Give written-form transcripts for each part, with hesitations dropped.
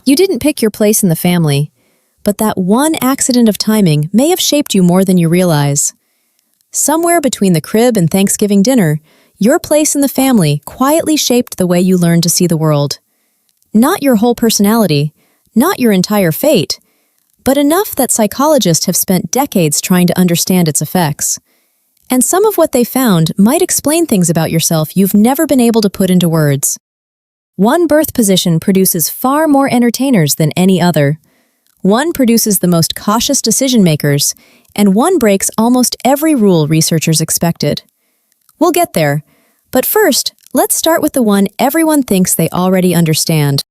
You didn't pick your place in the family, but that one accident of timing may have shaped you more than you realize. Somewhere between the crib and Thanksgiving dinner, your place in the family quietly shaped the way you learned to see the world. Not your whole personality, not your entire fate, but enough that psychologists have spent decades trying to understand its effects. And some of what they found might explain things about yourself you've never been able to put into words. One birth position produces far more entertainers than any other. One produces the most cautious decision-makers, and one breaks almost every rule researchers expected. We'll get there, but first, let's start with the one everyone thinks they already understand.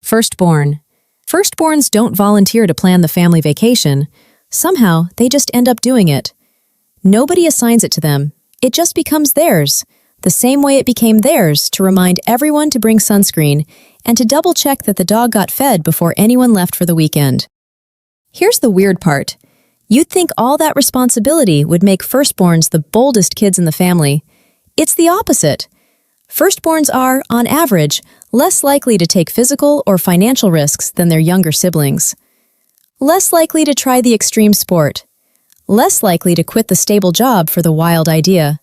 Firstborn. Firstborns don't volunteer to plan the family vacation. Somehow, they just end up doing it. Nobody assigns it to them. It just becomes theirs, the same way it became theirs to remind everyone to bring sunscreen and to double-check that the dog got fed before anyone left for the weekend. Here's the weird part. You'd think all that responsibility would make firstborns the boldest kids in the family. It's the opposite. Firstborns are, on average, less likely to take physical or financial risks than their younger siblings. Less likely to try the extreme sport. Less likely to quit the stable job for the wild idea.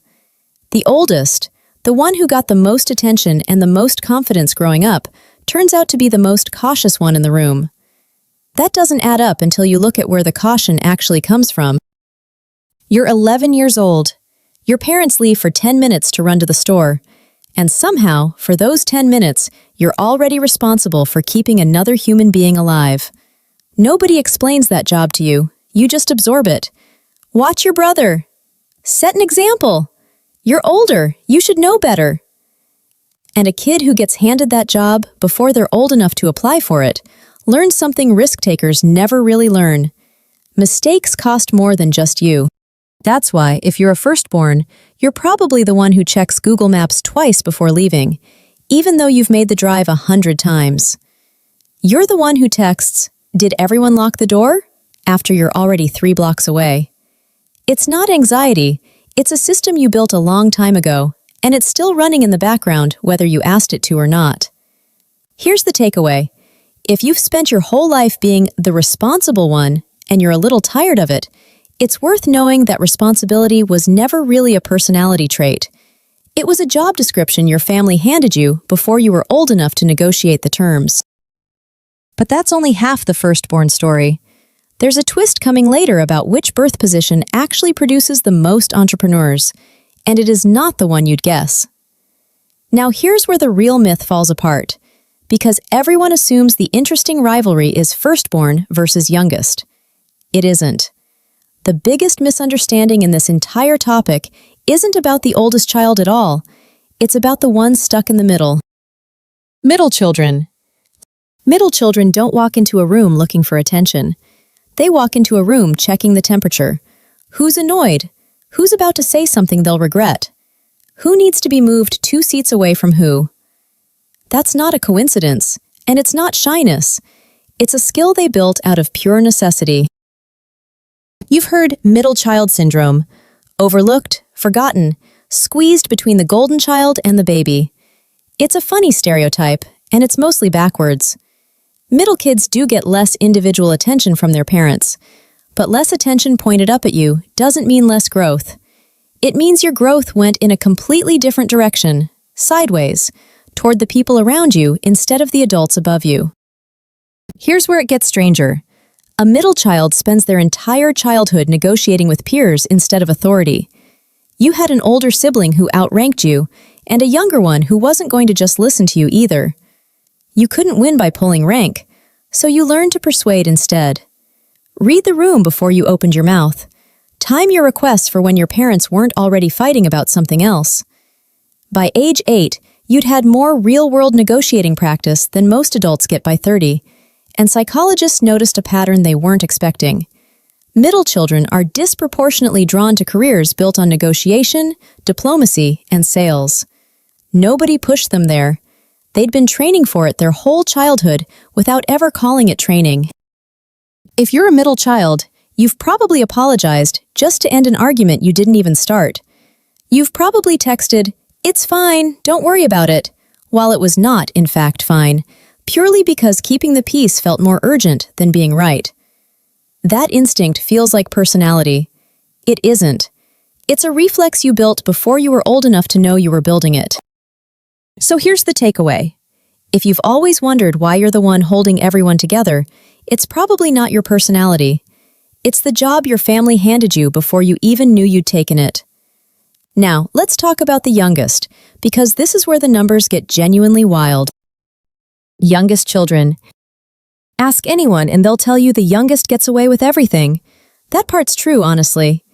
The oldest, the one who got the most attention and the most confidence growing up, turns out to be the most cautious one in the room. That doesn't add up until you look at where the caution actually comes from. You're 11 years old. Your parents leave for 10 minutes to run to the store. And somehow, for those 10 minutes, you're already responsible for keeping another human being alive. Nobody explains that job to you. You just absorb it. Watch your brother. Set an example. You're older. You should know better. And a kid who gets handed that job before they're old enough to apply for it learns something risk-takers never really learn. Mistakes cost more than just you. That's why, if you're a firstborn, you're probably the one who checks Google Maps twice before leaving, even though you've made the drive 100 times. You're the one who texts, "Did everyone lock the door?" after you're already 3 blocks away. It's not anxiety, it's a system you built a long time ago, and it's still running in the background whether you asked it to or not. Here's the takeaway. If you've spent your whole life being the responsible one, and you're a little tired of it, it's worth knowing that responsibility was never really a personality trait. It was a job description your family handed you before you were old enough to negotiate the terms. But that's only half the firstborn story. There's a twist coming later about which birth position actually produces the most entrepreneurs, and it is not the one you'd guess. Now here's where the real myth falls apart, because everyone assumes the interesting rivalry is firstborn versus youngest. It isn't. The biggest misunderstanding in this entire topic isn't about the oldest child at all. It's about the ones stuck in the middle. Middle children. Middle children don't walk into a room looking for attention. They walk into a room checking the temperature. Who's annoyed? Who's about to say something they'll regret? Who needs to be moved 2 seats away from who? That's not a coincidence, and it's not shyness. It's a skill they built out of pure necessity. You've heard middle child syndrome, overlooked, forgotten, squeezed between the golden child and the baby. It's a funny stereotype, and it's mostly backwards. Middle kids do get less individual attention from their parents, but less attention pointed up at you doesn't mean less growth. It means your growth went in a completely different direction, sideways, toward the people around you instead of the adults above you. Here's where it gets stranger. A middle child spends their entire childhood negotiating with peers instead of authority. You had an older sibling who outranked you, and a younger one who wasn't going to just listen to you either. You couldn't win by pulling rank, so you learned to persuade instead. Read the room before you opened your mouth. Time your requests for when your parents weren't already fighting about something else. By age 8, you'd had more real-world negotiating practice than most adults get by 30, and psychologists noticed a pattern they weren't expecting. Middle children are disproportionately drawn to careers built on negotiation, diplomacy, and sales. Nobody pushed them there. They'd been training for it their whole childhood without ever calling it training. If you're a middle child, you've probably apologized just to end an argument you didn't even start. You've probably texted, "It's fine, don't worry about it," while it was not, in fact, fine, purely because keeping the peace felt more urgent than being right. That instinct feels like personality. It isn't. It's a reflex you built before you were old enough to know you were building it. So here's the takeaway. If you've always wondered why you're the one holding everyone together, it's probably not your personality. It's the job your family handed you before you even knew you'd taken it. Now, let's talk about the youngest, because this is where the numbers get genuinely wild. Youngest children. Ask anyone and they'll tell you the youngest gets away with everything. That part's true, honestly.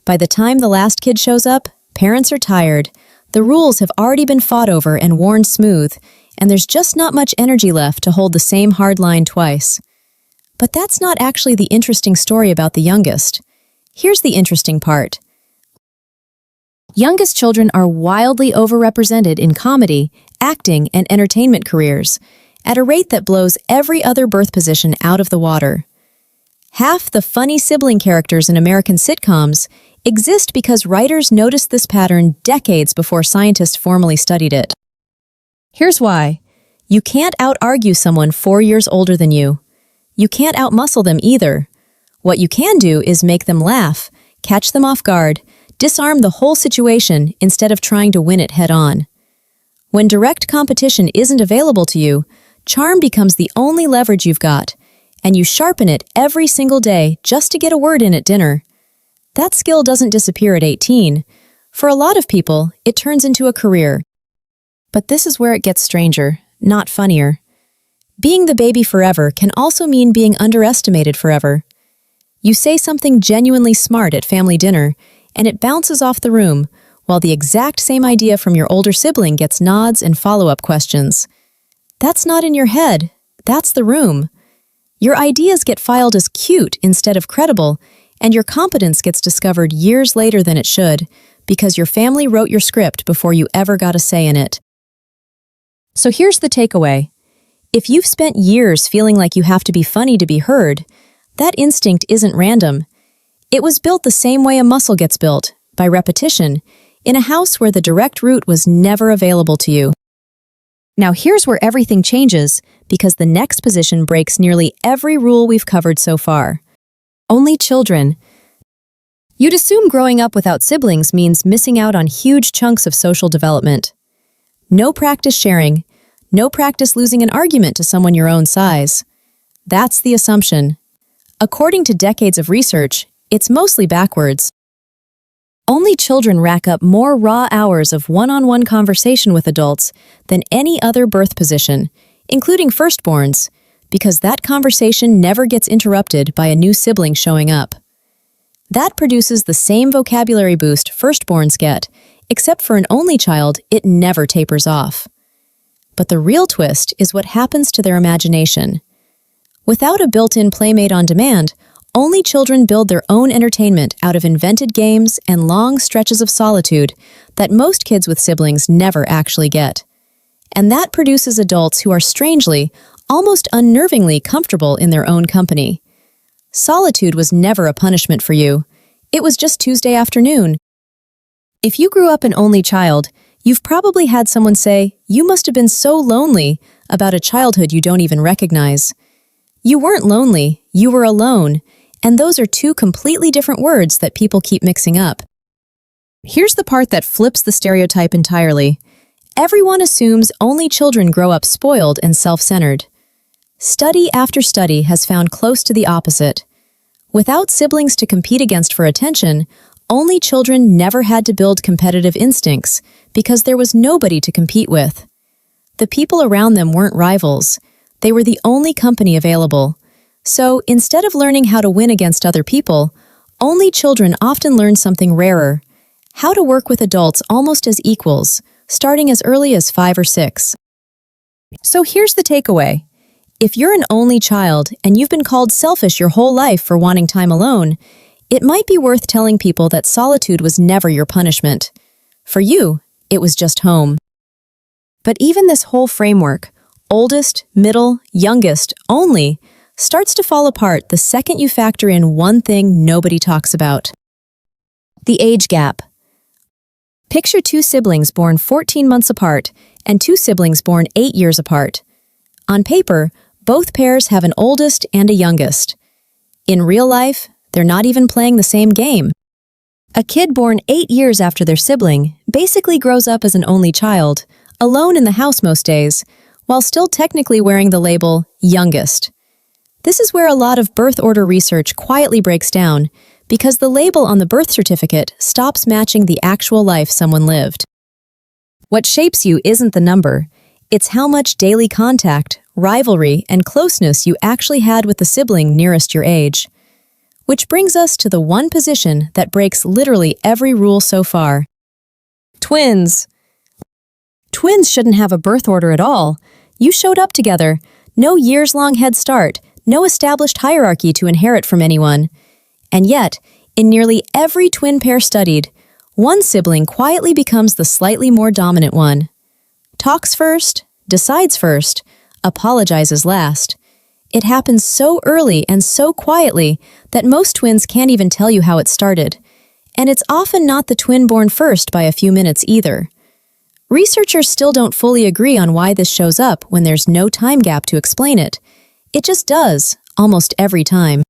By the time the last kid shows up, parents are tired. The rules have already been fought over and worn smooth, and there's just not much energy left to hold the same hard line twice. But that's not actually the interesting story about the youngest. Here's the interesting part. Youngest children are wildly overrepresented in comedy, acting, and entertainment careers, at a rate that blows every other birth position out of the water. Half the funny sibling characters in American sitcoms exist because writers noticed this pattern decades before scientists formally studied it. Here's why. You can't out-argue someone 4 years older than you. You can't out-muscle them either. What you can do is make them laugh, catch them off guard, disarm the whole situation instead of trying to win it head-on. When direct competition isn't available to you, charm becomes the only leverage you've got, and you sharpen it every single day just to get a word in at dinner. That skill doesn't disappear at 18. For a lot of people, it turns into a career. But this is where it gets stranger, not funnier. Being the baby forever can also mean being underestimated forever. You say something genuinely smart at family dinner, and it bounces off the room, while the exact same idea from your older sibling gets nods and follow-up questions. That's not in your head, that's the room. Your ideas get filed as cute instead of credible, and your competence gets discovered years later than it should, because your family wrote your script before you ever got a say in it. So here's the takeaway. If you've spent years feeling like you have to be funny to be heard, that instinct isn't random. It was built the same way a muscle gets built, by repetition, in a house where the direct route was never available to you. Now here's where everything changes, because the next position breaks nearly every rule we've covered so far. Only children. You'd assume growing up without siblings means missing out on huge chunks of social development. No practice sharing, no practice losing an argument to someone your own size. That's the assumption. According to decades of research, it's mostly backwards. Only children rack up more raw hours of one-on-one conversation with adults than any other birth position, including firstborns, because that conversation never gets interrupted by a new sibling showing up. That produces the same vocabulary boost firstborns get, except for an only child, it never tapers off. But the real twist is what happens to their imagination. Without a built-in playmate on demand, only children build their own entertainment out of invented games and long stretches of solitude that most kids with siblings never actually get. And that produces adults who are strangely, almost unnervingly comfortable in their own company. Solitude was never a punishment for you. It was just Tuesday afternoon. If you grew up an only child, you've probably had someone say, "You must have been so lonely," about a childhood you don't even recognize. You weren't lonely, you were alone, and those are two completely different words that people keep mixing up. Here's the part that flips the stereotype entirely. Everyone assumes only children grow up spoiled and self-centered. Study after study has found close to the opposite. Without siblings to compete against for attention, only children never had to build competitive instincts because there was nobody to compete with. The people around them weren't rivals. They were the only company available. So, instead of learning how to win against other people, only children often learn something rarer: how to work with adults almost as equals, starting as early as 5 or 6. So here's the takeaway. If you're an only child and you've been called selfish your whole life for wanting time alone, it might be worth telling people that solitude was never your punishment. For you, it was just home. But even this whole framework, oldest, middle, youngest, only, starts to fall apart the second you factor in one thing nobody talks about: the age gap. Picture two siblings born 14 months apart and two siblings born 8 years apart. On paper, both pairs have an oldest and a youngest. In real life, they're not even playing the same game. A kid born 8 years after their sibling basically grows up as an only child, alone in the house most days, while still technically wearing the label youngest. This is where a lot of birth order research quietly breaks down, because the label on the birth certificate stops matching the actual life someone lived. What shapes you isn't the number, it's how much daily contact, rivalry, and closeness you actually had with the sibling nearest your age. Which brings us to the one position that breaks literally every rule so far. Twins. Twins shouldn't have a birth order at all. You showed up together. No years-long head start, no established hierarchy to inherit from anyone. And yet, in nearly every twin pair studied, one sibling quietly becomes the slightly more dominant one. Talks first, decides first, apologizes last. It happens so early and so quietly that most twins can't even tell you how it started. And it's often not the twin born first by a few minutes either. Researchers still don't fully agree on why this shows up when there's no time gap to explain it. It just does, almost every time.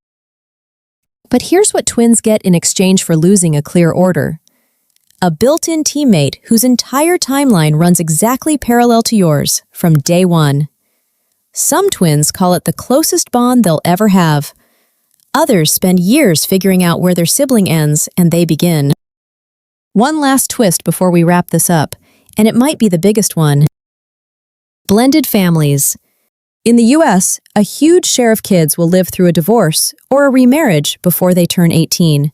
But here's what twins get in exchange for losing a clear order. A built-in teammate whose entire timeline runs exactly parallel to yours from day one. Some twins call it the closest bond they'll ever have. Others spend years figuring out where their sibling ends and they begin. One last twist before we wrap this up, and it might be the biggest one. Blended families. In the US, a huge share of kids will live through a divorce or a remarriage before they turn 18.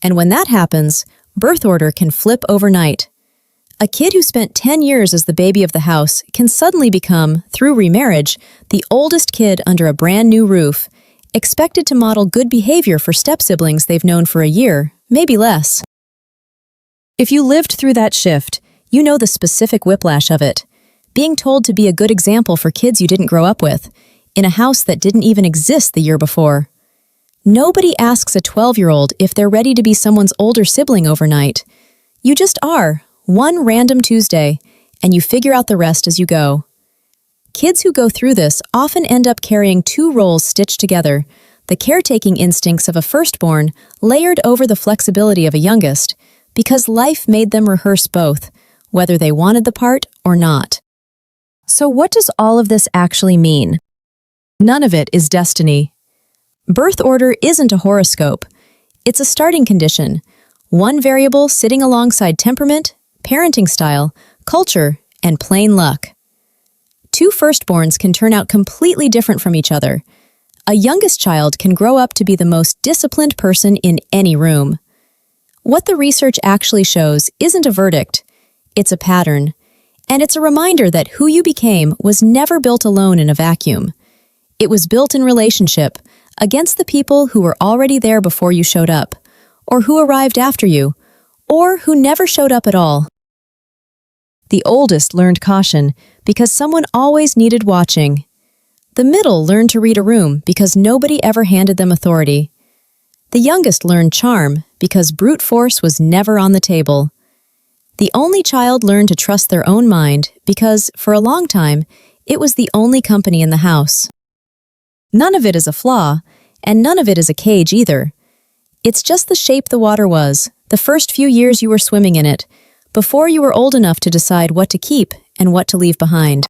And when that happens, birth order can flip overnight. A kid who spent 10 years as the baby of the house can suddenly become, through remarriage, the oldest kid under a brand new roof, expected to model good behavior for step-siblings they've known for a year, maybe less. If you lived through that shift, you know the specific whiplash of it. Being told to be a good example for kids you didn't grow up with, in a house that didn't even exist the year before. Nobody asks a 12-year-old if they're ready to be someone's older sibling overnight. You just are, one random Tuesday, and you figure out the rest as you go. Kids who go through this often end up carrying two roles stitched together, the caretaking instincts of a firstborn layered over the flexibility of a youngest, because life made them rehearse both, whether they wanted the part or not. So what does all of this actually mean? None of it is destiny. Birth order isn't a horoscope. It's a starting condition, one variable sitting alongside temperament, parenting style, culture, and plain luck. Two firstborns can turn out completely different from each other. A youngest child can grow up to be the most disciplined person in any room. What the research actually shows isn't a verdict, it's a pattern. And it's a reminder that who you became was never built alone in a vacuum. It was built in relationship, against the people who were already there before you showed up, or who arrived after you, or who never showed up at all. The oldest learned caution because someone always needed watching. The middle learned to read a room because nobody ever handed them authority. The youngest learned charm because brute force was never on the table. The only child learned to trust their own mind because, for a long time, it was the only company in the house. None of it is a flaw, and none of it is a cage either. It's just the shape the water was, the first few years you were swimming in it, before you were old enough to decide what to keep and what to leave behind.